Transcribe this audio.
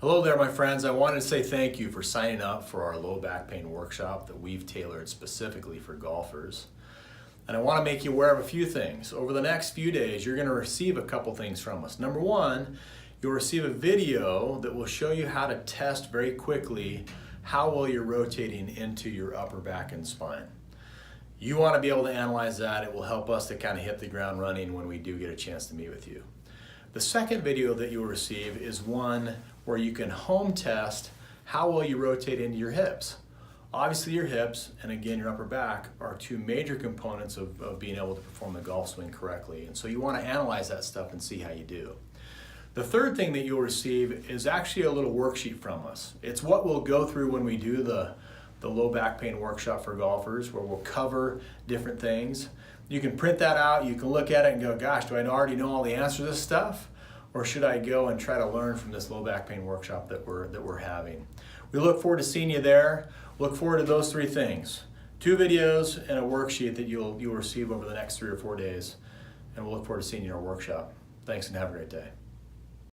Hello there, my friends. I wanted to say thank you for signing up for our low back pain workshop that we've tailored specifically for golfers. And I want to make you aware of a few things. Over the next few days, you're going to receive a couple things from us. Number one, you'll receive a video that will show you how to test very quickly how well you're rotating into your upper back and spine. You want to be able to analyze that. It will help us to kind of hit the ground running when we do get a chance to meet with you. The second video that you'll receive is one where you can home test how well you rotate into your hips. Obviously your hips and again your upper back are two major components of being able to perform the golf swing correctly, and so you want to analyze that stuff and see how you do. The third thing that you'll receive is actually a little worksheet from us. It's what we'll go through when we do the low back pain workshop for golfers, where we'll cover different things. You can print that out, you can look at it and go, gosh, do I already know all the answers to this stuff? Or should I go and try to learn from this low back pain workshop that we're having? We look forward to seeing you there. Look forward to those three things. 2 videos and a worksheet that you'll receive over the next 3 or 4 days. And we'll look forward to seeing you in our workshop. Thanks and have a great day.